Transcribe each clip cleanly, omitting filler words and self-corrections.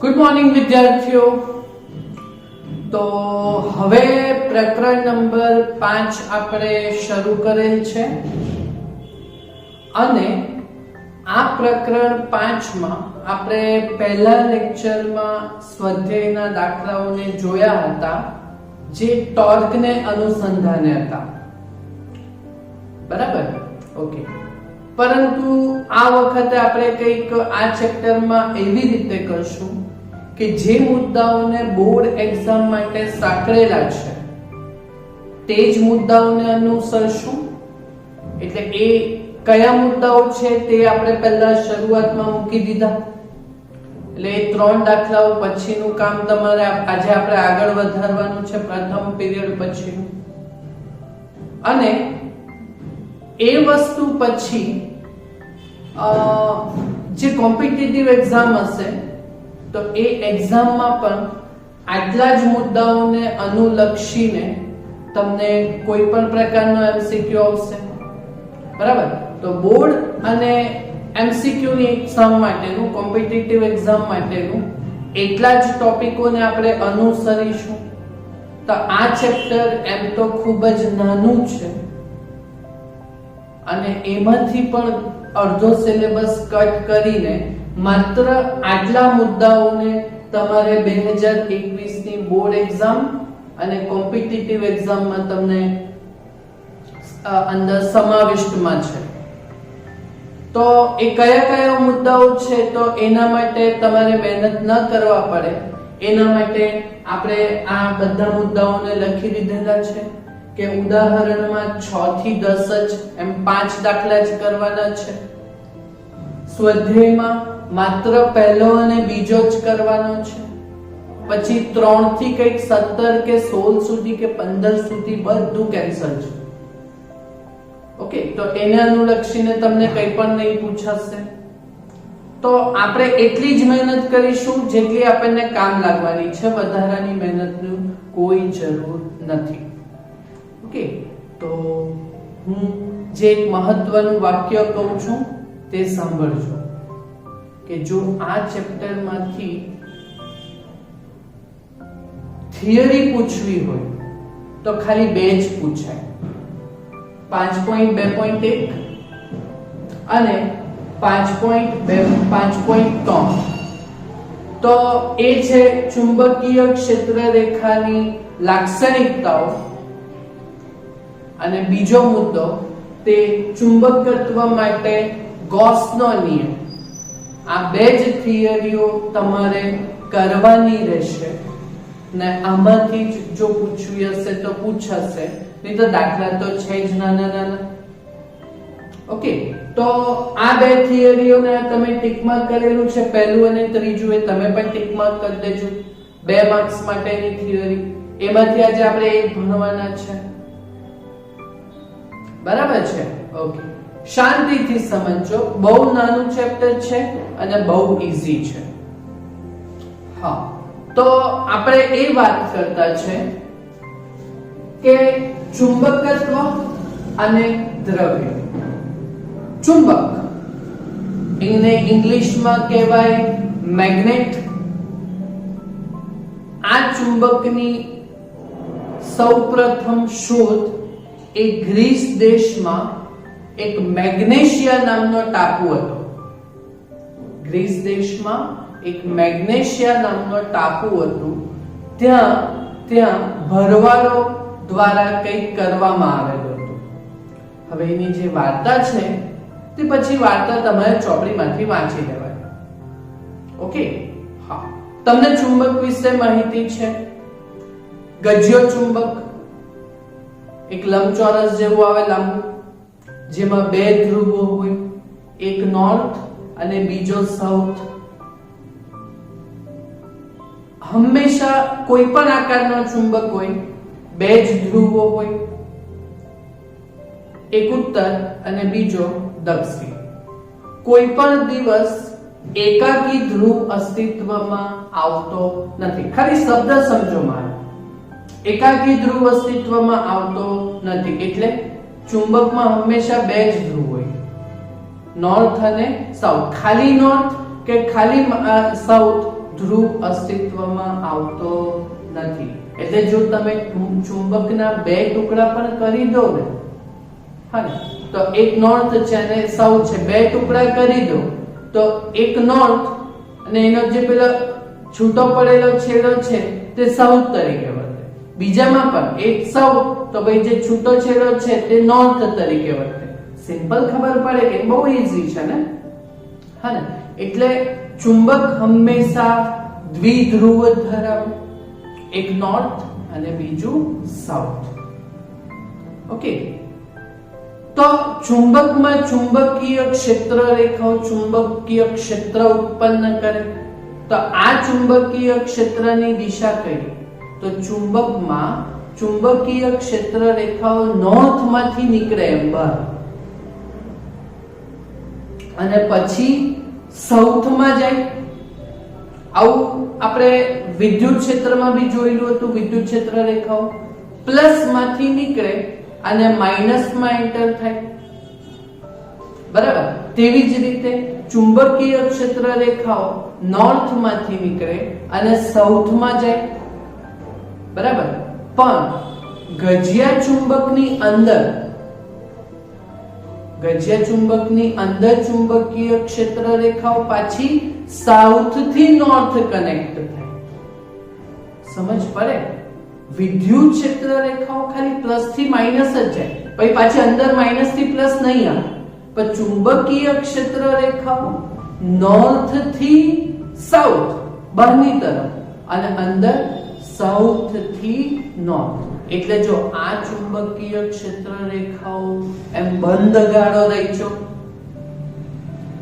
Good morning વિદ્યાર્થીઓ. તો હવે પ્રકરણ નંબર 5 આપણે શરૂ કરેલ છે અને આ પ્રકરણ 5 માં આપણે પહેલા લેક્ચરમાં સ્વાધ્યાયના દાખલાઓને જોયા હતા જે ટોર્કને અનુસંધાને હતા. બરાબર? ઓકે. પરંતુ આ વખતે આપણે કંઈક આ ચેપ્ટરમાં એવી રીતે કરશું કે જે મુદ્દાઓને બોર્ડ એક્ઝામ માટે સાંકળેલા છે તે જ મુદ્દાઓને અનુસરશું. એટલે એ કયા મુદ્દાઓ છે તે આપણે પહેલા શરૂઆતમાં મૂકી દીધા. એટલે એ 3 દાખલાઓ પછીનું કામ તમારે આજે આપણે આગળ વધારવાનું છે પ્રથમ પીરિયડ પછીનું. અને એ વસ્તુ પછી જે કોમ્પિટિટિવ એક્ઝામ હશે તો એ એક્ઝામમાં પણ આટલા જ મુદ્દાઓને અનુલક્ષીને તમને કોઈ પણ પ્રકારનો એમસીક્યુ આવશે. બરાબર? તો બોર્ડ અને એમસીક્યુ ની એક્ઝામ માટેનું, કોમ્પિટિટિવ એક્ઝામ માટેનું એટલા જ ટોપિકોને આપણે અનુસરીશું. તો આ ચેપ્ટર એમ તો ખૂબ જ નાનું છે અને એમાંથી પણ અડધો સિલેબસ કટ કરીને માત્ર આટલા મુદ્દાઓને તમારે 2021 ની બોર્ડ એક્ઝામ અને કોમ્પિટિટિવ એક્ઝામમાં તમને અંદર સમાવિષ્ટમાં છે. તો એ કયા કયા મુદ્દાઓ છે તો એના માટે તમારે મહેનત ન કરવા પડે એના માટે આપણે આ બધા મુદ્દાઓને લખી દીધેલા છે કે ઉદાહરણમાં 6 થી 10 જ એમ 5 દાખલા જ કરવાના છે. સ્વાધ્યાયમાં માત્ર પહેલો અને બીજો જ કરવાનો છે. પછી 3 થી કંઈક 17 કે 16 સુધી કે 15 સુધી બધું કેન્સલ છે. ઓકે, તો એને અનુલક્ષીને તમને કંઈ પણ નહીં પૂછાશે. તો આપણે એટલી જ મહેનત કરીશું જેટલી આપણને કામ લાગવાની છે. વધારાની મહેનતની કોઈ જરૂર નથી. ઓકે, તો હું જે એક મહત્વનું વાક્ય કહું છું તે સાંભળજો કે જો આ ચેપ્ટરમાંથી થિયરી પૂછવી હોય તો ખાલી 2 જ પૂછાય, 5.2.1 અને 5.3. તો એ છે ચુંબકીય ક્ષેત્ર રેખાની લાક્ષણિકતાઓ અને બીજો મુદ્દો તે ચુંબકત્વ માટે ગોસનો નિયમ. આ 2 જ થિયરીઓ તમારે કરવાની રહેશે ને આમાંથી જ જો પૂછવી હશે તો પૂછાશે, નહીં તો દાખલા તો છે જ નાના નાના. ઓકે, તો આ 2 થિયરીઓને તમે ટિક માર્ક કરેલું છે, પહેલું અને ત્રીજું એ તમે પણ ટિક માર્ક કરી દેજો. 2 માર્ક્સ માટેની થિયરી એમાંથી આજે આપણે એક ભણવાના છે. બરાબર છે? ઓકે, શાંતિથી સમજો. બહુ નાનું ચેપ્ટર છે અને બહુ ઈઝી છે. હા, તો આપણે એ વાત કરતા છે કે ચુંબકત્વ અને દ્રવ્ય. ચુંબક એને ઇંગ્લિશમાં કહેવાય મેગ્નેટ. આ ચુંબકની સૌપ્રથમ શોધ એ ગ્રીસ દેશમાં એક મેગ્નેશિયા નામનો ટાપુ હતો. ગ્રીસ દેશમાં એક મેગ્નેશિયા નામનો ટાપુ હતું. ત્યાં ભરવાડો દ્વારા કંઈક કરવામાં આવેલું હતું. હવે એની જે વાર્તા છે તે પછી વાર્તા તમારે ચોપડીમાંથી વાંચી લેવાની. ઓકે, હા. તમને ચુંબક વિશે માહિતી છે. ગજ્યો ચુંબક એક લંબચોરસ જેવું આવે લાંબુ, જેમાં 2 ધ્રુવો હોય, એક નોર્થ અને બીજો સાઉથ. હંમેશા કોઈ પણ આકારનો ચુંબક હોય, 2 જ ધ્રુવો હોય, એક ઉત્તર અને બીજો દક્ષિણ. કોઈ પણ દિવસ એકાકી ધ્રુવ અસ્તિત્વમાં આવતો નથી. ખાલી શબ્દ સમજો મારો. એકાકી ધ્રુવ અસ્તિત્વમાં આવતો નથી એટલે ચુંબકમાં હંમેશા 2 જ ધ્રુવ હોય, નોર્થ અને સાઉથ. ખાલી નોર્થ કે ખાલી સાઉથ ધ્રુવ અસ્તિત્વમાં આવતો નથી. એટલે જો તમે ચુંબકના બે ટુકડા પણ કરી દો ને, હા ને, તો એક નોર્થ છે અને સાઉથ છે, બે ટુકડા કરી દો તો એક નોર્થ અને એનો જે પેલો છૂટો પડેલો છેડો છે તે સાઉથ તરીકે વર્તે. બીજામાં પણ એક સાઉથ તો ભાઈ જે છૂટો છેડો છે તે નોર્થ તરીકે વર્તે. સિમ્પલ ખબર પડે કે બહુ ઈઝી છે ને, હા ને. એટલે ચુંબક હંમેશા દ્વિધ્રુવ ધરાવે, એક નોર્થ અને બીજું સાઉથ. ઓકે, તો ચુંબકમાં ચુંબકીય ક્ષેત્ર રેખાઓ ચુંબકીય ક્ષેત્ર ઉત્પન્ન કરે. તો આ ચુંબકીય ક્ષેત્રની દિશા કઈ? તો ચુંબકમાં ચુંબકીય ક્ષેત્ર રેખાઓ નોર્થમાંથી નીકળે એમ બહાર અને પછી સાઉથમાં જાય. આવું આપણે વિદ્યુત ક્ષેત્રમાં બી જોયેલું હતું. વિદ્યુત ક્ષેત્ર રેખાઓ પ્લસ માંથી નીકળે અને માઇનસ માં એન્ટર થાય, બરાબર. તેવી જ રીતે ચુંબકીય ક્ષેત્ર રેખાઓ નોર્થ માંથી નીકળે અને સાઉથ માં જાય, બરાબર. પણ ગજિયા ચુંબકની અંદર ચુંબકીય ક્ષેત્ર રેખાઓ પાછી સાઉથ થી નોર્થ કનેક્ટ થાય. સમજ પડે? વિદ્યુત ક્ષેત્ર રેખાઓ ખાલી પ્લસ થી માઇનસ જ જાય, પછી પાછી અંદર માઇનસ થી પ્લસ નહીં આવે. પણ ચુંબકીય ક્ષેત્ર રેખાઓ નોર્થ થી સાઉથ બહારની તરફ અને અંદર સાઉથ થી નોર્થ. એટલે જો આ ચુંબકીય ક્ષેત્ર રેખાઓ એમ બંધ ગાળો રહીજો,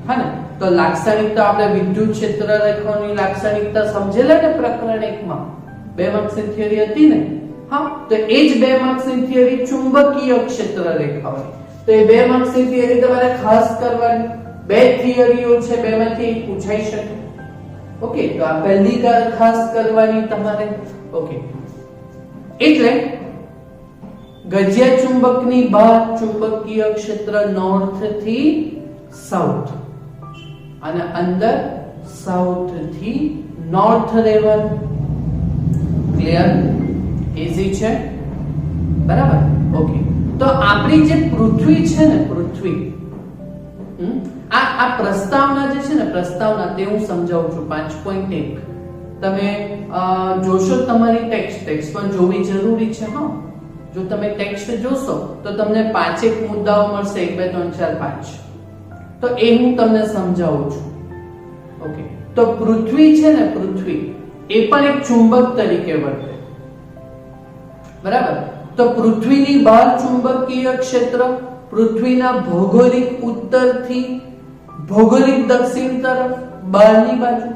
હા ને, તો લાક્ષણિકતા આપણે વિદ્યુત ક્ષેત્ર રેખાઓની લાક્ષણિકતા સમજેલા ને પ્રકરણ 1 માં 2 માર્ક્સની થિયરી હતી ને. હા, તો એ જ 2 માર્ક્સની થિયરી ચુંબકીય ક્ષેત્ર રેખાઓ. તો એ 2 માર્ક્સની થિયરી તમારે ખાસ કરવાની. 2 થિયરીઓ છે, 2 માંથી એક પૂછાઈ શકે. ઓકે, તો આ પહેલી ખાસ કરવાની તમારે. ઓકે, એટલે ગજિયા ચુંબકની બહાર ચુંબકીય ક્ષેત્ર નોર્થ થી સાઉથ અને અંદર સાઉથ થી નોર્થ રહેવાનું. ક્લિયર? ઈઝી છે, બરાબર. ઓકે, તો આપણી જે પૃથ્વી છે ને, પૃથ્વી આ પ્રસ્તાવના જે છે ને, પ્રસ્તાવના તે હું સમજાવું છું. 5.1 તમે જોશો તમારી ટેક્સ્ટ પણ જોવી જરૂરી છે. હા, જો તમે ટેક્સ્ટ જોશો તો તમને 5 મુદ્દાઓ મળશે, 1 2 3 4 5. તો એ હું તમને સમજાવું છું. ઓકે, તો પૃથ્વી છે ને, પૃથ્વી એ પણ એક ચુંબક તરીકે વર્તે, બરાબર. તો પૃથ્વીની બહાર ચુંબકીય ક્ષેત્ર પૃથ્વીના ભૌગોલિક ઉત્તરથી ભૌગોલિક દક્ષિણ તરફ બહારની બાજુ.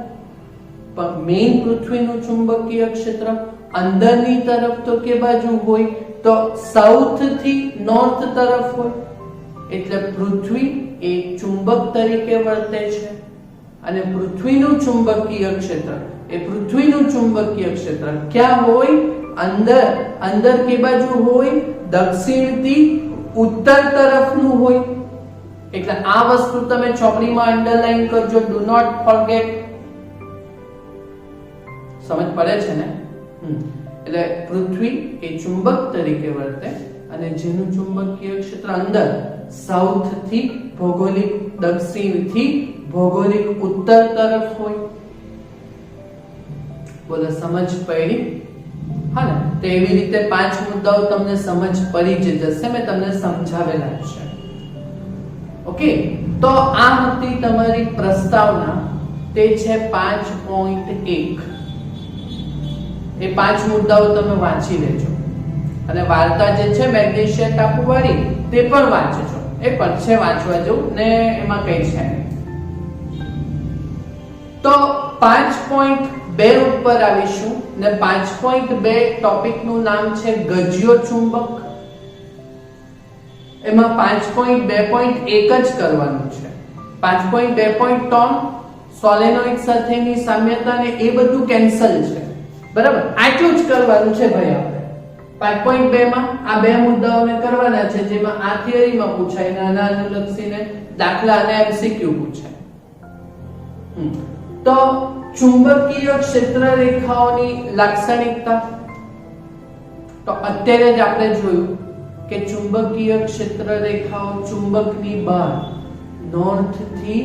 પણ મેઇન પૃથ્વીનું ચુંબકીય ક્ષેત્ર અંદરની તરફ તો કે બાજુ હોય? તો સાઉથ થી નોર્થ તરફ હોય. એટલે પૃથ્વી એ ચુંબક તરીકે વર્તે છે અને પૃથ્વીનું ચુંબકીય ક્ષેત્ર ક્યાં હોય? અંદર કે બાજુ હોય? દક્ષિણ થી ઉત્તર તરફનું હોય. એટલે આ વસ્તુ તમે ચોપડીમાં અંડરલાઈન કરજો. Do not forget. સમજ પડે છે ને? એટલે પૃથ્વી એ ચુંબક તરીકે વર્તે અને જેનું ચુંબકીય ક્ષેત્ર અંદર સાઉથ થી ભૌગોલિક દક્ષિણ થી ભૌગોલિક ઉત્તર તરફ હોય. બોલો, સમજ પડી? હા ને. તો એવી રીતે 5 મુદ્દાઓ તમને સમજ પડી જ જશે, મેં તમને સમજાવેલા છે. ઓકે, તો આ હતી તમારી પ્રસ્તાવના. તે છે 5.1. એ 5 મુદ્દાઓ તમે વાંચી લેજો અને વાર્તા જે છે મેગ્નેશિયા ટાપુ વાળી તે પણ વાંચજો. એ પણ છે વાંચવા જેવું ને, એમાં કઈ છે નહીં. તો 5.2 ઉપર આવીશું ને 5.2 ટોપિક નું નામ છે ગજિયો ચુંબક. એમાં 5.2.1 જ કરવાનું છે. 5.2.3 સોલેનોઇડ સાથેની સામ્યતા ને એ બધું કેન્સલ છે, બરાબર. આટલું જ કરવાનું છે ભાઈ. આપણે 5.2 માં આ 2 મુદ્દાઓને કરવાના છે, જેમાં આ થિયરીમાં પૂછાય, નાના અનુલક્ષીને દાખલા અને MCQ પૂછાય. તો ચુંબકીય ક્ષેત્ર રેખાઓની લાક્ષણિકતા, તો અત્યારે જ આપણે જોયું કે ચુંબકીય ક્ષેત્ર રેખાઓ ચુંબકની બહાર નોર્થ થી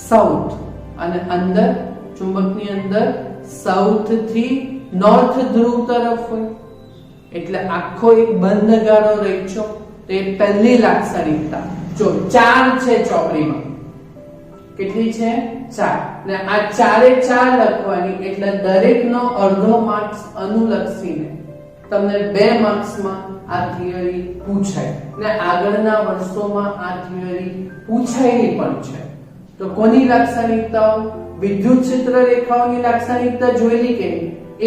સાઉથ અને અંદર ચુંબકની અંદર સાઉથ થી નોર્થ ધ્રુવ તરફ હોય, એટલે આખો એક બંધ ગાળો રચ્યો. તે પહેલી લાક્ષણિકતા. જો 4 છે ચોપડીમાં, કેટલી છે? 4. ને આ 4 એ 4 લખવાની, એટલે દરેકનો અડધો માર્ક્સ અનુલક્ષીને તમને 2 માર્ક્સમાં આ થિયરી પૂછાય, ને આગળના વર્ષોમાં આ થિયરી પૂછાયેલી પણ છે. તો કોની લાક્ષણિકતાઓ? વિદ્યુત ક્ષેત્ર રેખાઓની લાક્ષણિકતા જોયેલી કે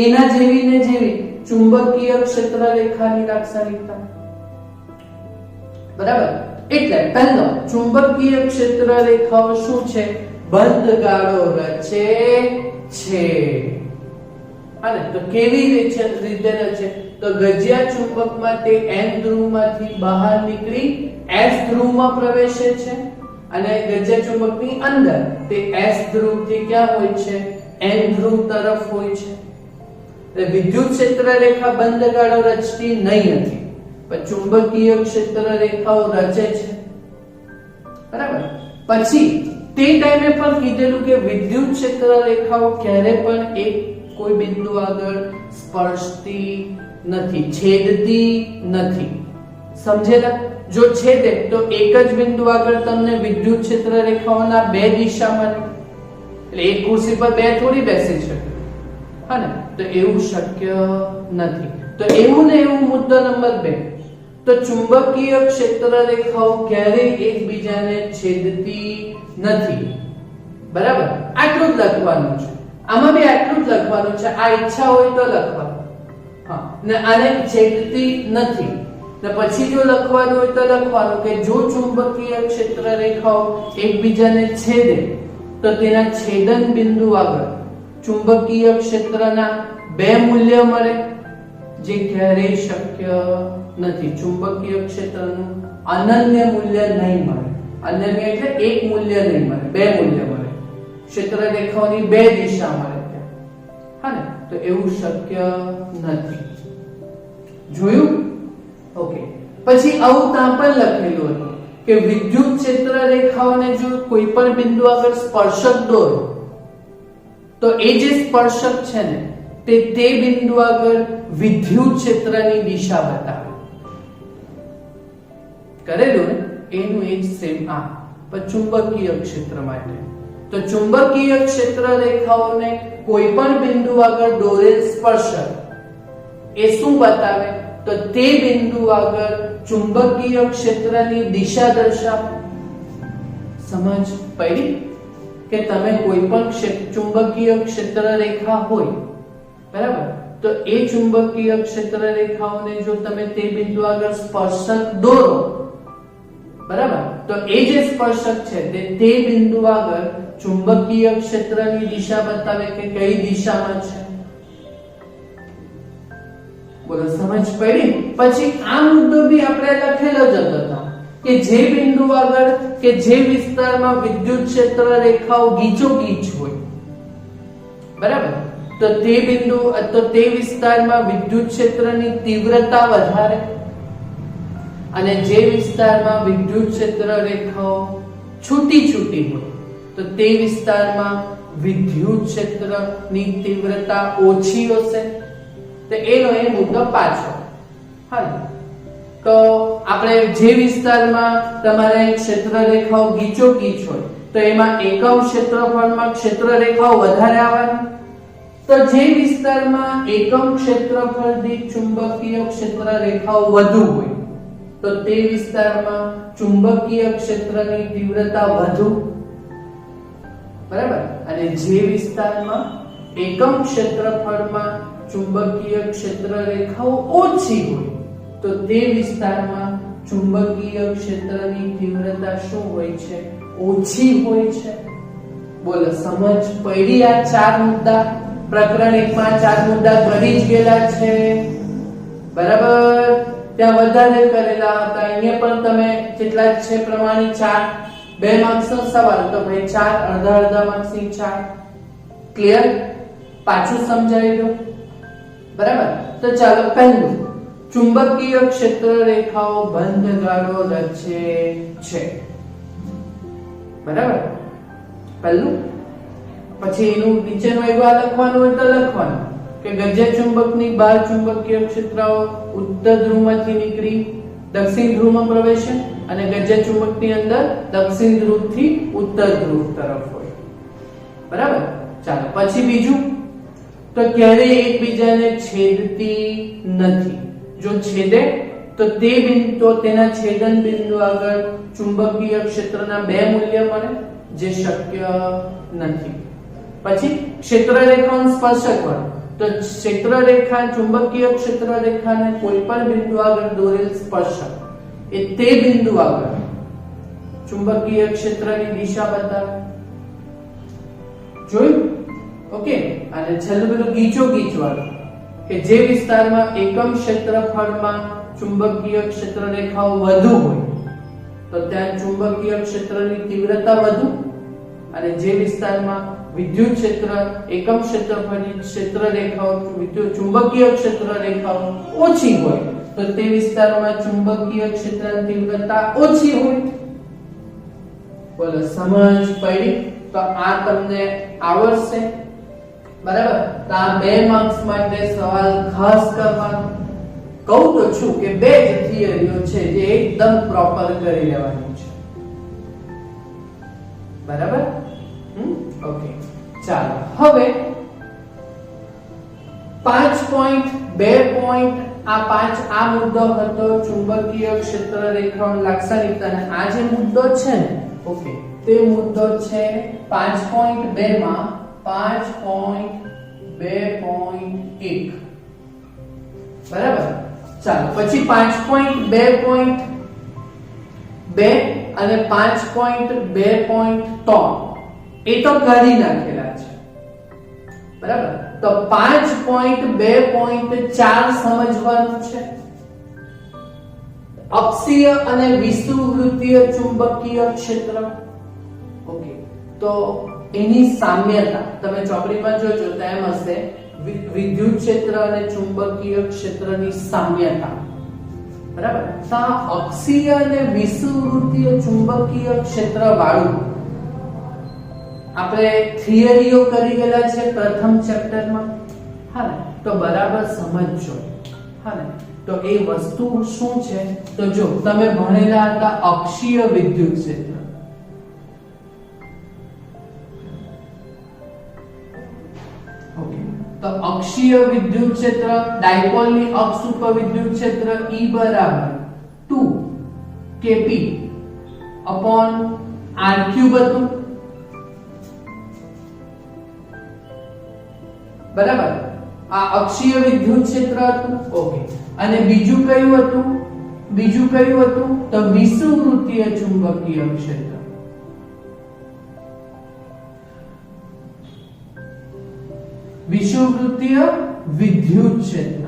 એના જેવી ને જેવી ચુંબકીય ક્ષેત્ર રેખાની લાક્ષણિકતા. બરાબર? એટલે પહેલો, ચુંબકીય ક્ષેત્ર રેખાઓ શું છે? બંધ ગાળો રચે છે. અને તો કેવી રીતે રચે? તો ગજિયા ચુંબકમાં તે N ધ્રુવમાંથી બહાર નીકળી S ધ્રુવમાં પ્રવેશે છે, અને ગજિયા ચુંબકની અંદર તે S ધ્રુવથી ક્યાં હોય છે? N ધ્રુવ તરફ હોય છે. એટલે વિદ્યુત ક્ષેત્ર રેખા બંધ ગાળો રચતી નહીં હતી, પણ ચુંબકીય ક્ષેત્ર રેખાઓ રચે છે. બરાબર? પછી તે ટાઈમે પણ કીધેલું કે વિદ્યુત ક્ષેત્ર રેખાઓ ક્યારે પણ એક કોઈ બિંદુ આગળ સ્પર્શતી નથી, છેદતી નથી. સમજેલા? જો છેદે તો એક જ બિંદુ આગળ તમને વિદ્યુત ક્ષેત્ર રેખાઓના 2 દિશા મળે. એટલે એક ખુરશી પર 2 થોડી બેસી શકે, હા ને? તો એવું શક્ય નથી. તો એવું ને એવું મુદ્દો નંબર 2, તો ચુંબકીય ક્ષેત્ર રેખાઓ ક્યારેય એકબીજાને છેદતી નથી. બરાબર? આટલું જ લખવાનું છે. આમાં બી આટલું જ લખવાનું છે. આ ઈચ્છા હોય તો લખવાનું. હા, ને આને છેદતી નથી. ને પછી જો લખવાનું હોય તો લખવાનું કે જો ચુંબકીય ક્ષેત્ર રેખાઓ એકબીજાને છેદે તો તેના છેદન બિંદુ આગળ ચુંબકીય ક્ષેત્રના 2 મૂલ્ય મળે, જે ક્યારેય શક્ય નથી. ચુંબકીય ક્ષેત્રનું અનન્ય મૂલ્ય નહીં મળે. અનન્ય એટલે એક મૂલ્ય નહીં મળે, 2 મૂલ્ય મળે. ક્ષેત્ર રેખાઓની 2 દિશા મળે. હા ને? તો એવું શક્ય નથી. જોયું? ઓકે. પછી આવું ત્યાં પણ લખેલું હતું કે વિદ્યુત ક્ષેત્ર રેખાઓને જો કોઈ પણ બિંદુ આગળ સ્પર્શક દોરો તો એ જે સ્પર્શક છે ને તે બિંદુ આગળ વિદ્યુત ક્ષેત્રની દિશા બતાવે. કરેલું ને? એનું એ જ સેમ આ પણ ચુંબકીય ક્ષેત્ર માટે. તો ચુંબકીય ક્ષેત્ર રેખાઓને કોઈ પણ બિંદુ આગળ દોરેલ સ્પર્શક એ શું બતાવે? તો તે બિંદુ આગળ ચુંબકીય ક્ષેત્રની દિશા દર્શાવે. સમજ પડી? કે તમે કોઈ પણ ચુંબકીય ક્ષેત્ર રેખા હોય, બરાબર, તો એ ચુંબકીય ક્ષેત્ર રેખાઓને જો તમે તે બિંદુ આગળ સ્પર્શક દોરો, બરાબર, તો એ જે સ્પર્શક છે તે બિંદુ આગળ ચુંબકીય ક્ષેત્રની દિશા બતાવે કે કઈ દિશામાં છે. બોલો, સમજ પડી? પછી આ મુદ્દો બી આપણે લખેલો જ હતો કે જે બિંદુ આગળ કે જે વિસ્તારમાં વિદ્યુત ક્ષેત્ર રેખાઓ ગીચોગીચ હોય, બરાબર, તો તે બિંદુ તે વિસ્તારમાં વિદ્યુત ક્ષેત્રની તીવ્રતા વધારે, અને જે વિસ્તારમાં વિદ્યુત ક્ષેત્ર રેખાઓ છૂટી છૂટી હોય તો તે વિસ્તારમાં વિદ્યુત ક્ષેત્રની તીવ્રતા ઓછી હશે. તો એનો એ મુદ્દો પાછો. હા, તો આપણે જે વિસ્તારમાં તમારે ક્ષેત્ર રેખાઓ ગીચોગીચ હોય તો એમાં એકમ ક્ષેત્રફળમાં ક્ષેત્ર રેખાઓ વધારે આવવાની. તો જે વિસ્તારમાં એકમ ક્ષેત્રફળ દીઠ ચુંબકીય ક્ષેત્ર રેખાઓ વધુ હોય તો તે વિસ્તારમાં ચુંબકીય ક્ષેત્રની તીવ્રતા વધુ, બરાબર, અને જે વિસ્તારમાં એકમ ક્ષેત્રફળમાં ચુંબકીય ક્ષેત્ર રેખાઓ ઓછી હોય તો તે વિસ્તારમાં ચુંબકીય ક્ષેત્રની તીવ્રતા શું હોય છે? ઓછી હોય છે. બોલો, સમજ પડી? આ 4 મુદ્દા પ્રકરણ 1 માં 4 મુદ્દા કરી જ ગયેલા છે, બરાબર. ત્યાં વધારે કરેલા હતા. અહીંયા પણ તમે જેટલા છે પ્રમાણે 4, 2 માર્ક્સનો સવાલ તો ભાઈ 4, અડધા માર્ક્સની 4. ક્લિયર? પાછું સમજાવી દો. બરાબર? તો ચાલો પહેલું, ચુંબકીય ક્ષેત્ર રેખાઓ બંધ ગાળો રચે છે. બરાબર? પહેલું. પછી એનું નીચેનું એવા લખવાનું હોય તો લખવાનું કે ગજ્ય ચુંબકની બહાર ચુંબકીય ક્ષેત્રો ઉત્તર ધ્રુવમાંથી નીકળી દક્ષિણ ધ્રુવમાં પ્રવેશે અને ગજ્ય ચુંબકની અંદર દક્ષિણ ધ્રુવથી ઉત્તર ધ્રુવ તરફ હોય. બરાબર? ચાલો પછી બીજું, તો ક્યારેય એકબીજાને છેદતી નથી. જો છેદે તો તે બિંદુ તેના છેદન બિંદુ આગળ ચુંબકીય ક્ષેત્રના બે મૂલ્ય મળે, જે શક્ય નથી. પછી ક્ષેત્ર રેખાનું સ્પર્શક બળ, તો ક્ષેત્ર રેખા ચુંબકીય ક્ષેત્ર રેખાને કોઈ પણ બિંદુ આગળ દોરેલ સ્પર્શક એ તે બિંદુ આગળ ચુંબકીય ક્ષેત્રની દિશા બતાવે. જોયું? ઓકે. અને છેલ્લું પેલું ગીચો ગીચવાળું કે જે વિસ્તારમાં એકમ ક્ષેત્રફળમાં ચુંબકીય ક્ષેત્ર રેખાઓ વધુ હોય તો ત્યાં ચુંબકીય ક્ષેત્રની તીવ્રતા વધુ, અને જે વિસ્તારમાં વિદ્યુત ક્ષેત્ર એકમ ક્ષેત્રફળની ક્ષેત્ર રેખાઓ વિદ્યુત ચુંબકીય ક્ષેત્ર રેખાઓ ઓછી હોય તો તે વિસ્તારોમાં ચુંબકીય ક્ષેત્રની તીવ્રતા ઓછી હોય. બોલો સમજ પડી? તો આ તમને આવડશે. બરાબર? તો આ 2 માર્ક્સ માટે સવાલ ખાસ કરવાનો. કહું તો છું કે 2 જ થિયરીઓ છે જે એકદમ પ્રોપર કરી લેવાની છે. બરાબર? ઓકે. ચાલો હવે 5.2 આ મુદ્દો હતો ચુંબકીય ક્ષેત્ર રેખાઓની લાક્ષણિકતા, અને આ જે મુદ્દો છે ને, ઓકે, તે મુદ્દો છે 5.2 માં 5.2.1. બરાબર? ચાલો પછી 5.2.2 અને 5.2.3 એ તો કરી નાખેલા છે. બરાબર? તો 5.2.4 સમજવાનું છે. અક્ષીય અને વિષુવવૃત્તીય ચુંબકીય ક્ષેત્ર. ઓકે, તો એની સામ્યતા તમે ચોપડીમાં જોજો તો એમ હશે વિદ્યુત ક્ષેત્ર અને ચુંબકીય ક્ષેત્રની સામ્યતા. બરાબર? તો અક્ષીય અને વિષુવવૃત્તીય ચુંબકીય ક્ષેત્ર વાળું આપણે થિયરીઓ કરી ગયેલા છે પ્રથમ ચેપ્ટરમાં. હા ને? તો બરાબર સમજજો. હા ને? તો એ વસ્તુ શું છે? તો જો તમે ભણેલા હતા અક્ષીય વિદ્યુત ક્ષેત્ર. ઓકે, તો અક્ષીય વિદ્યુત ક્ષેત્ર ડાયપોલની અક્ષ ઉપર વિદ્યુત ક્ષેત્ર E બરાબર 2 kp upon r3 હતું. બરાબર? આ અક્ષીય વિદ્યુત ક્ષેત્ર હતું. ઓકે, અને બીજું કયું હતું? તો વિષુવવૃત્તીય ચુંબકીય ક્ષેત્ર. વિષુવવૃત્તીય વિદ્યુત ક્ષેત્ર.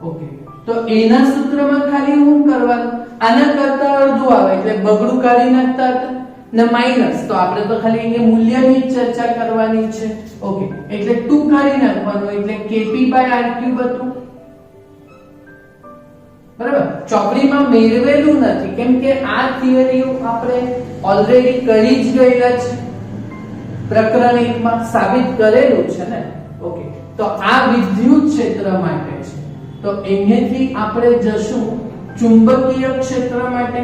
ઓકે, તો એના સૂત્રમાં ખાલી હું કરવાનું, આના કરતા અડધું આવે એટલે બગડું કાઢી નાખતા હતા ને માઈનસ, તો આપણે તો ખાલી એ મૂલ્યની ચર્ચા કરવાની છે. ઓકે, એટલે 2 કાઢી નાખવાનું એટલે kp/r3 હતું. બરાબર? ચોપડીમાં મેળવેલું નથી કેમ કે આ થિયરીઓ આપણે ઓલરેડી કરી જ ગયેલા છે. પ્રકરણ 1 માં સાબિત કરેલું છે ને. ઓકે, તો આ વિદ્યુત ક્ષેત્ર માટે છે. તો અહીંયાથી આપણે જશું ચુંબકીય ક્ષેત્ર માટે.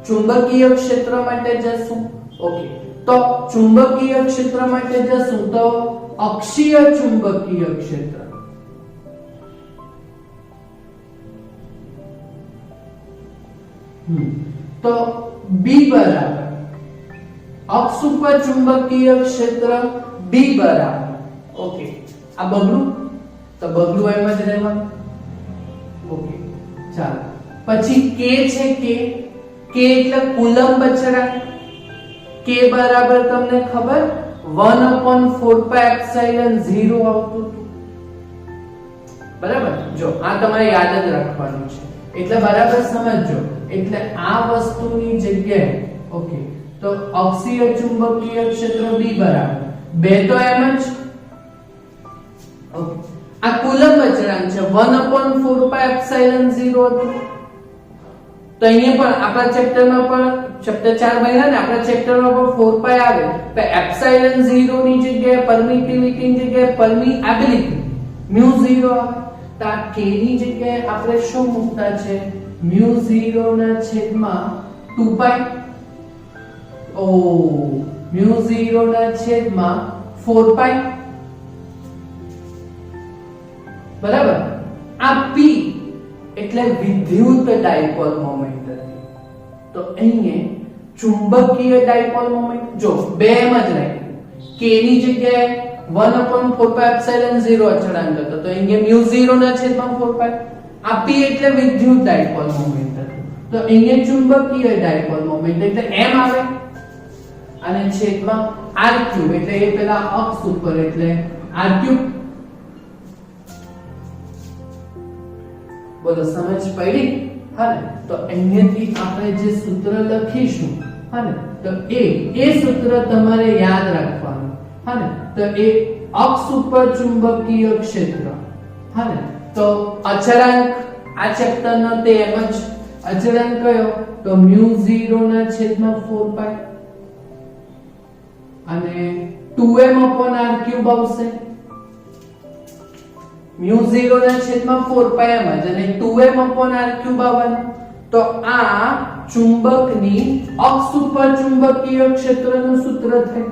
ચુંબકીય ક્ષેત્ર માટે જશું. ઓકે, તો ચુંબકીય ક્ષેત્ર માટે જશું તો અક્ષીય ચુંબકીય ક્ષેત્ર. તો B બરાબર અક્ષ ઉપર ચુંબકીય ક્ષેત્ર B બરાબર. ઓકે, આ બગડું તો બગડું એમ જ રહેવાનું. ઓકે, ચાલો પછી K છે. K એટલે કુલંબ અચળાંક. K બરાબર તમને ખબર 1/4πε0 આવતું હતું. બરાબર? જો આ તમારે યાદ જ રાખવાનું છે એટલે બરાબર સમજજો. એટલે આ વસ્તુની જગ્યાએ ઓકે તો અક્ષીય ચુંબકીય ક્ષેત્ર B બરાબર 2 તો એમ જ. આ કુલંબ અચળાંક છે 1/4 પાઈ એપ્સિલોન 0 હતું. તો અહીંયા પણ આપણા ચેપ્ટરમાં પણ ચેપ્ટર 4 ભણ્યા ને, આપણા ચેપ્ટરમાં પણ 4 પાઈ આવે તો એપ્સિલોન 0 ની જગ્યાએ પરમિટિવિટી ની જગ્યાએ પરમિએબિલિટી μ0 આવે. તો આ k ની જગ્યાએ આપણે શું મૂકતા છે? μ0 ના છેદમાં 2 પાઈ. ઓ μ0 ના છેદમાં 4 પાઈ. બરાબર. આ p એટલે વિદ્યુત ડાયપોલ મોમેન્ટ હતી. તો અહીંયા ચુંબકીય ડાયપોલ મોમેન્ટ જો બે એમ જ રાખ્યું. k ની જગ્યાએ 1/4 પાઈ એપ્સિલોન 0 અચળાંક હતો તો અહીંયા μ0 ના છેદમાં 4 પાઈ. આ p એટલે વિદ્યુત ડાયપોલ મોમેન્ટ હતું. તો અહીંયા ચુંબકીય ડાયપોલ મોમેન્ટ એટલે m આવે અને છેદમાં r³ એટલે એ પેલા અક્ષ ઉપર એટલે r³. બોલો સમજ પડી? હા ને. તો અહીંયાથી આપણે જે સૂત્ર લખીશું, હા ને, તો એ સૂત્ર તમારે યાદ રાખવાનું. હા ને. તો એ અક્ષ ઉપર ચુંબકીય ક્ષેત્ર, હા ને, તો અચળાંક આ ચેપ્ટરનો તે એમ જ અચળાંક કયો? તો μ0 ના છેદમાં 4 પાઈ અને 2m/r³ આવશે. μ0 ના છેદમાં 4 પાઈ એમ જ અને 2m/r³ આવવાનું. તો આ ચુંબકની અક્ષ ઉપર ચુંબકીય ક્ષેત્રનું સૂત્ર થાય.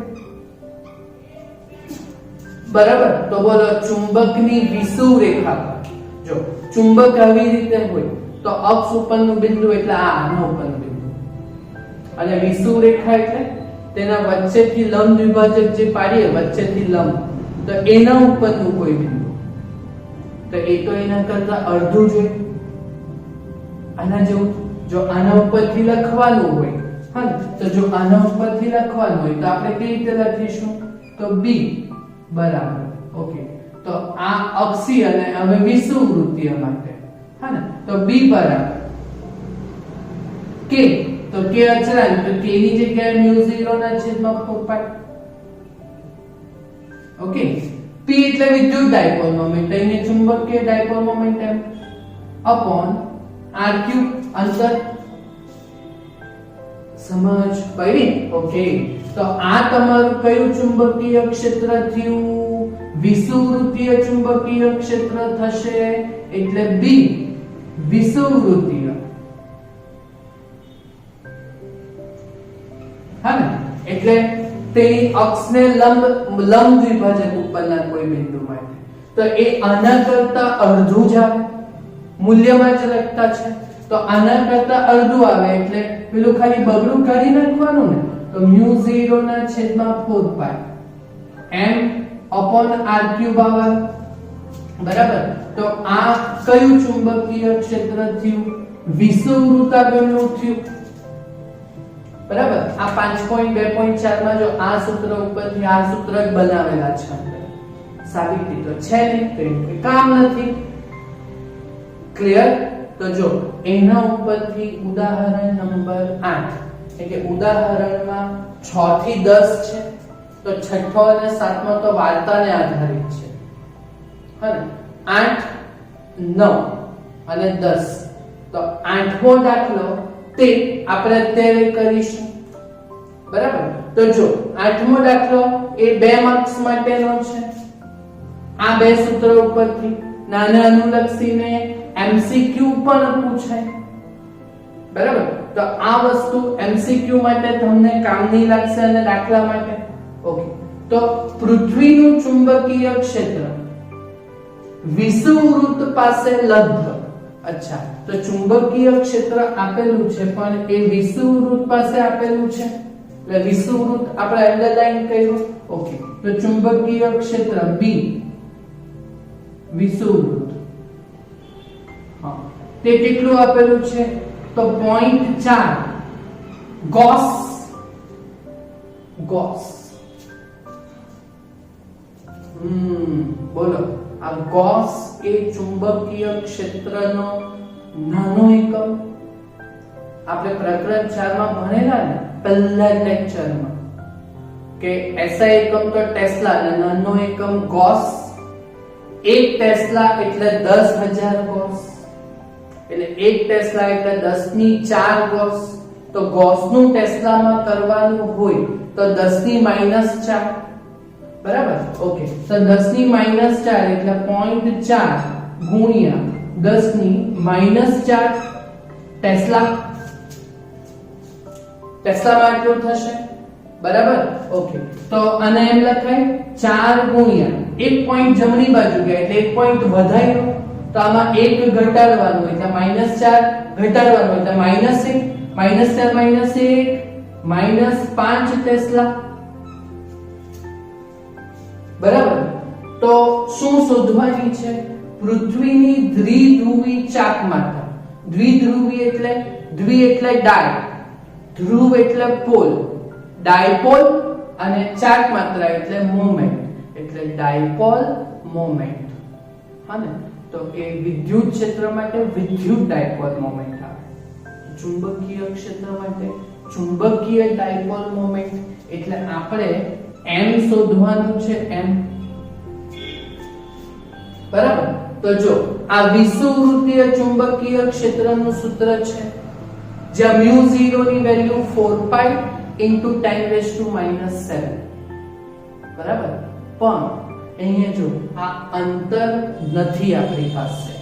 બરાબર. તો બોલો ચુંબકની વિષુવ રેખા પર જો ચુંબક આવી રીતે હોય તો અક્ષ ઉપરનું બિંદુ એટલે આ આનો ઉપરનું બિંદુ અને વિષુવ રેખા એટલે તેના વચ્ચેથી લંબ દ્વિભાજક જે પાડીએ વચ્ચેથી લંબ તો એના ઉપરનું કોઈ બિંદુ તો એ તો એના કરતા અડધું જોઈએ. આના જેવું જો આના ઉપરથી લખવાનું હોય, હા, તો જો આના ઉપરથી લખવાનું હોય તો આપણે કઈ રીતે લખીશું? તો b બરાબર. ઓકે. તો આ અક્ષીય અને હવે વિષુવવૃત્તીય માટે, હા ને, તો b બરાબર k. તો k અચળાંક તો k ની જગ્યાએ μ0 ના છેદમાં 4 પાઈ. ઓકે. p એટલે વિદ્યુત ડાયપોલ મોમેન્ટ એટલે ચુંબકીય ડાયપોલ મોમેન્ટ એમ અપોન r³ અંતર. સમજ પડી? ઓકે. તો આ તમારું કયું ચુંબકીય ક્ષેત્ર થયું? વિષુવવૃત્તીય ચુંબકીય ક્ષેત્ર થશે એટલે b વિષુવવૃત્તીય. હા ને. એટલે તેની અક્ષને લંબ દ્વિભાજક ઉપરના કોઈ બિંદુ માટે તો એ આના કરતા અડધું જ આવે. મૂલ્યમાં જ લખતા છે તો આના કરતા અડધું આવે એટલે પેલું ખાલી બગડું કાઢી નાખવાનું ને. તો μ0 ના છેદમાં 4 પાઈ m/r³ આવે. બરાબર. તો આ કયું ચુંબકીય ક્ષેત્ર થયું? વિષુવવૃત્તાકારનું થયું. બરાબર. આ 5.2.4 માં જો આ સૂત્ર ઉપરથી આ સૂત્ર જ બનાવેલા છે સાબિતી તો છે નહીં તો કામ નથી. ક્લિયર? તો જો એના ઉપરથી ઉદાહરણ નંબર 8 એટલે ઉદાહરણમાં 6 થી 10 છે તો છઠ્ઠો અને સાતમો તો વાર્તાને આધારિત છે. હા, 8 9 અને 10. તો આઠમો દાખલો તે આપણે અત્યારે કરીશું. બરાબર. તો જો આઠમો દાખલો એ 2 માર્ક્સ માટેનો છે. આ બે સૂત્રો ઉપરથી નાના અનુલક્ષીને MCQ પણ પૂછાય. બરાબર. તો આ વસ્તુ MCQ માટે તમને કામની લાગશે અને દાખલા માટે. ઓકે. તો પૃથ્વીનું ચુંબકીય ક્ષેત્ર વિષુવવૃત્ત પાસે લગભગ. અચ્છા. તો ચુંબકીય ક્ષેત્ર આપેલું છે પણ એ વિષુવવૃત્ત પાસે આપેલું છે એટલે વિષુવવૃત્ત આપણે અંડરલાઈન કર્યું. ઓકે. તો ચુંબકીય ક્ષેત્ર B વિષુવવૃત્ત, હા, તે કેટલું આપેલું છે? તો 0.4 ગોસ. બોલો આ ગોસ એ ચુંબકીય ક્ષેત્રનો નાનો એકમ આપણે પ્રકરણ 4 માં ભણેલા ને પહેલા લેક્ચરમાં કે SI એકમ તો ટેસ્લા અને નાનો એકમ ગોસ. 1 ટેસ્લા એટલે 10,000 ગોસ, એટલે 1 ટેસ્લા એટલે 10 ની 4 ગોસ. તો ગોસનું ટેસ્લામાં કરવાનું હોય તો 10 ની -4, બરાબર. ઓકે, તો 10 ની -4 એટલે 0.4 ગુણ્યા 10 ની -4 ટેસ્લા. ટેસ્લામાં કેટલું થશે, બરાબર. ઓકે, તો આને એમ લખાય 4 ગુણ્યા 1 પોઈન્ટ જમણી બાજુ ગયા એટલે 1 પોઈન્ટ વધાર્યો, તો આમાં 1 ઘટાડવાનું એટલે -4 ઘટાડવાનું એટલે -1, -4 -1 -5 ટેસ્લા, બરાબર. તો શું શોધવાની છે? પૃથ્વીની દ્વિધ્રુવી ચાકમાત્રા. દ્વિધ્રુવી એટલે દ્વિ એટલે ડાય, ધ્રુવ એટલે પોલ, ડાયપોલ, અને ચાકમાત્રા એટલે મોમેન્ટ, એટલે ડાયપોલ મોમેન્ટ. હા ને, તો એ વિદ્યુત ક્ષેત્ર માટે વિદ્યુત ડાયપોલ મોમેન્ટ આવે, ચુંબકીય ક્ષેત્ર માટે ચુંબકીય ડાયપોલ મોમેન્ટ. એટલે આપણે m શોધવાનું છે, m, બરાબર. તો જો આ વિષુવવૃત્તીય ચુંબકીય ક્ષેત્રનું સૂત્ર છે, જ્યાં μ0 ની વેલ્યુ 4π × 10⁻⁻⁷, બરાબર. પણ અહીંયા જો આ અંતર નથી આપણી પાસે,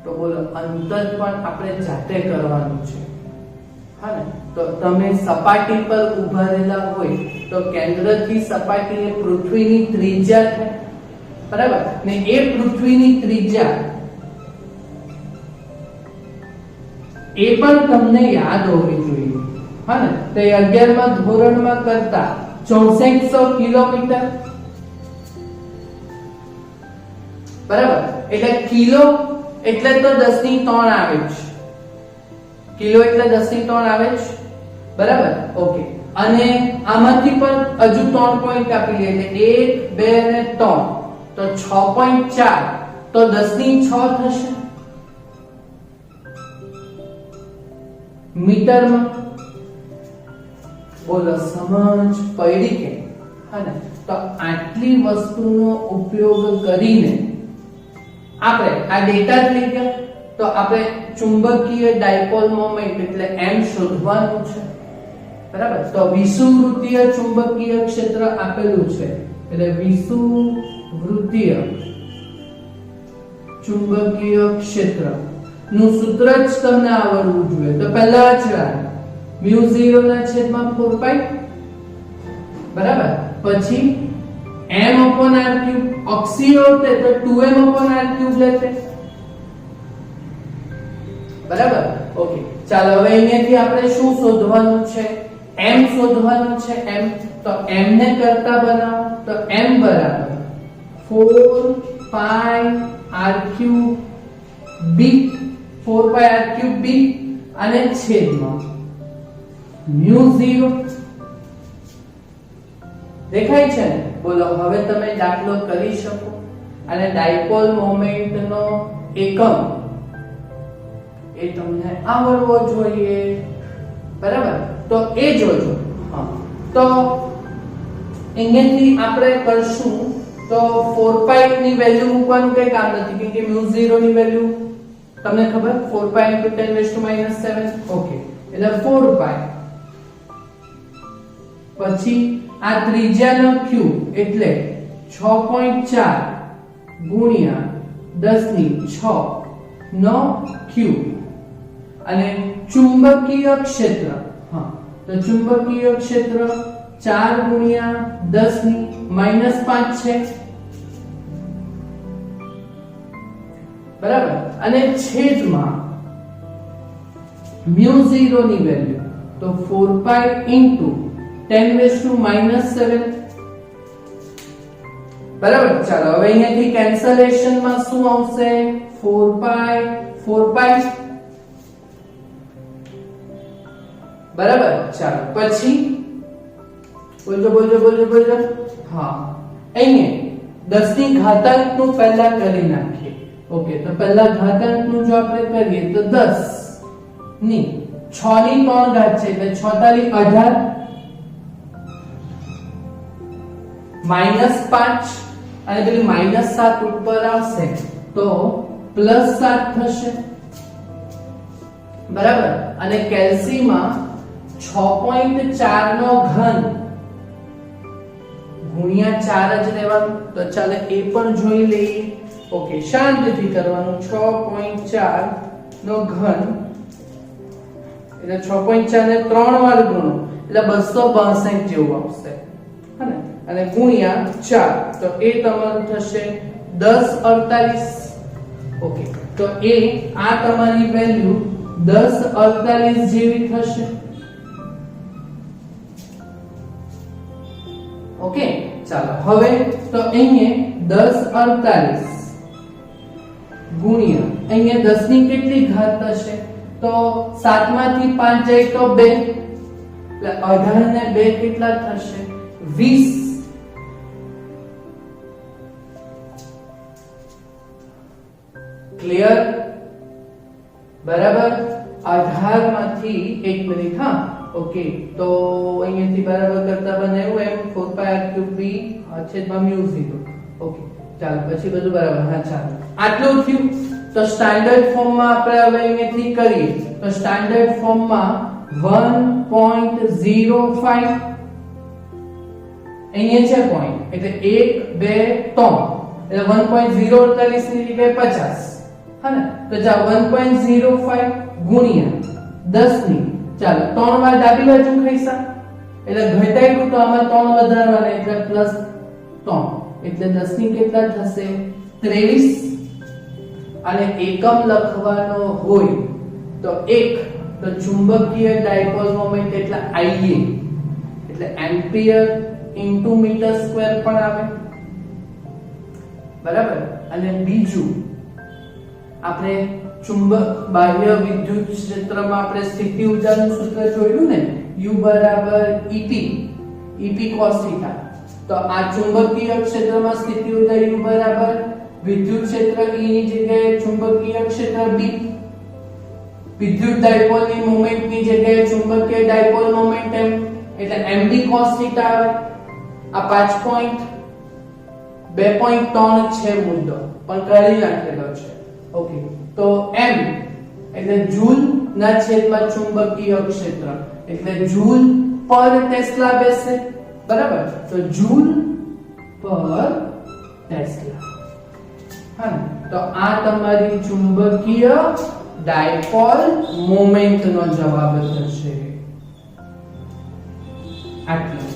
તો બોલો અંતર પણ આપણે જાતે કરવાનું છે. હા ને, તો તમે સપાટી પર ઊભા રહેલા હોય તો કેન્દ્રથી સપાટીએ પૃથ્વીની ત્રિજ્યા થાય, બરાબર. ને એ પૃથ્વીની ત્રિજ્યા એ પણ તમને યાદ હોવી જોઈએ. હા ને, તો 11મા ધોરણમાં કરતા 6400 કિલોમીટર, બરાબર. એટલે કિલો એટલે તો 10⁻³ આવે છે, કિલો એટલે 10⁻³ આવે છે, બરાબર. ઓકે, અને આમાંથી પણ હજુ 3 પોઈન્ટ આપી લે એટલે 1 2 અને 3, તો 6.4, તો 10⁶ થશે મીટરમાં. બોલો સમજ પડી કે? હા ને, તો આટલી વસ્તુનો ઉપયોગ કરીને આપણે આ ડેટા લઈ ગયા, તો આપણે ચુંબકીય ડાયપોલ મોમેન્ટ એટલે m શોધવાનું છે, બરાબર. તો વિષુવવૃત્તીય ચુંબકીય ક્ષેત્ર આપેલું છે, એટલે વિષુવવૃત્તીય ચુંબકીય ક્ષેત્ર નું સૂત્ર જ તમને આવડવું જોઈએ. તો પહેલા અચળાંક μ0/4π, બરાબર. પછી m/r3, અક્ષીય હોતે તો 2m/r3 લેતે, બરાબર. ઓકે, ચાલો હવે અહીંયાથી આપણે શું શોધવાનું છે? m શોધવાનું છે. m, તો m ને કરતા બનાવો, તો m બરાબર 4πr3b, 4πr3b અને છેદમાં μ0. દેખાય છે ને? બોલો હવે તમે દાખલો કરી શકો. અને ડાયપોલ મોમેન્ટનો એકમ એ તમને આવડવો જોઈએ, બરાબર. તો એ જોજો. હા, તો અહીંયાથી આપણે કરશું તો 4π ની વેલ્યુ મૂકવાનું કઈ કામ નથી, કેમ કે μ0 ની વેલ્યુ તમને ખબર 4π × 10⁻⁷. ઓકે, એટલે 4π, પછી આ ત્રિજ્યાનો ક્યુબ એટલે 6.4 ગુણ્યા 10⁶ નો ક્યુબ. અને ચુંબકીય ક્ષેત્ર, હા, તો ચુંબકીય ક્ષેત્ર 4 ગુણ્યા 10⁻⁵ છે, બરાબર. અને છેદમાં μ0 ની વેલ્યુ તો 4π × 10⁻⁷, બરાબર. ચાલો હવે અહીંયાથી કેન્સલેશન માં શું આવશે? 4π 4π, બરાબર. ચાલો પછી બોલજો. હા, અહીંયા 10⁻⁻ નું પહેલા કરી નાખીએ. ઓકે, તો પહેલા ઘાતાંક નું જો આપણે કરીએ તો 10 ની 6 ની 3 ઘાત છે એટલે 6 તારી 18 -5 અને પેલી -7 ઉપર આવશે તો +7 થશે બરાબર અને કેલ્સીમાં 6.4 નો ઘન ગુણ્યા 4 જ લેવાનું તો ચાલે એ પણ જોઈ લઈએ ઓકે શાંતિથી કરવાનું 6.4 નો ઘન એટલે 6.4 ને 3 વાર ગુણો એટલે 262 જેવું આવશે હને અને ગુણ્યા 4 તો એ તમારું થશે 1048 ઓકે તો એ આ તમારી વેલ્યુ 1048 જેવી થશે ઓકે ચાલો હવે તો અહીંયા 1048 ગુણ્યા અહીંયા 10 ની કેટલી ઘાત થશે તો 7 માંથી 5 જાય તો 2 એટલે 18 ને 2 કેટલા થશે 20 ક્લિયર બરાબર 18 માંથી 1 મિનિટ હા ઓકે તો અહીંયાથી બરાબર કરતા બનાવ્યું એમ 4πr3b છેદમાં μ0 ઓકે ચાલો પછી બધું બરાબર હા ચાલો આટલું થયું તો સ્ટાન્ડર્ડ ફોર્મમાં આપણે હવે અહીંયાથી કરીએ તો સ્ટાન્ડર્ડ ફોર્મમાં 1.05 અહીંયા છે પોઈન્ટ એટલે 1 2 3 એટલે 1.048 ની જગ્યાએ 50 હા તો ચાલો 1.05 ગુણ્યા 10 ની ચાલો 3 વાર ડાબી બાજુ ખઈસા એટલે ઘટાડ્યું તો આમાં 3 વધારવાના એટલે +3 એટલે 10 ની કેટલા થશે 23 અને એકમ લખવાનો હોય તો 1 તો ચુંબકીય ડાયપોલ મોમેન્ટ એટલે IA એટલે એમ્પિયર ઇન્ટુ મીટર સ્ક્વેર પણ આવે બરાબર અને બીજું આપણે ચુંબક બાહ્ય વિદ્યુત ક્ષેત્રમાં આપણે સ્થિતિ ઊર્જાનું સૂત્ર જોયું ને U = EP cos θ તો આ ચુંબકીય ક્ષેત્રમાં સ્થિતિ ઊર્જા U = વિદ્યુત ક્ષેત્ર E ની જગ્યાએ ચુંબકીય ક્ષેત્ર B વિદ્યુત ડાયપોલની મોમેન્ટની જગ્યાએ ચુંબકીય ડાયપોલ મોમેન્ટ M એટલે md cos θ આવે આ 2.3 છે મુદ્દો પણ કરી નાખેલો છે ઓકે તો m એટલે જૂલ ના છેદમાં ચુંબકીય ક્ષેત્ર એટલે જૂલ પર ટેસ્લા બેસે બરાબર તો જૂલ પર ટેસ્લા હા તો આ તમારી ચુંબકીય ડાયપોલ મોમેન્ટ નો જવાબ થશે આટલું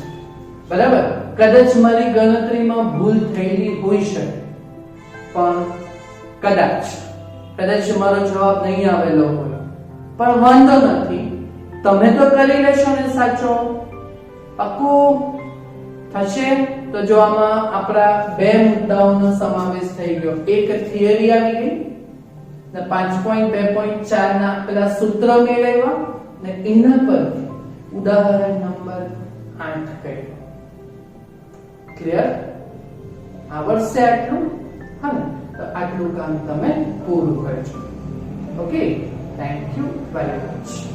બરાબર કદાચ મારી ગણતરીમાં ભૂલ થયેલી હોઈ શકે પણ કદાચ મારો જવાબ નહીં આવેલો હોય પણ વાંધો નથી તમે તો કરી લેશો ને સાચો પાક્કું થશે તો જો આમાં આપણા બે મુદ્દાઓનો સમાવેશ થઈ ગયો એક થિયરી આવી ગઈ ને 5.2.4 ના પેલા સૂત્ર મેળવ્યા ને એના પરથી ઉદાહરણ નંબર 8 કર્યો ક્લિયર આવડશે આટલું હા ને તો આટલું કામ તમે પૂરું કરજો okay thank you very much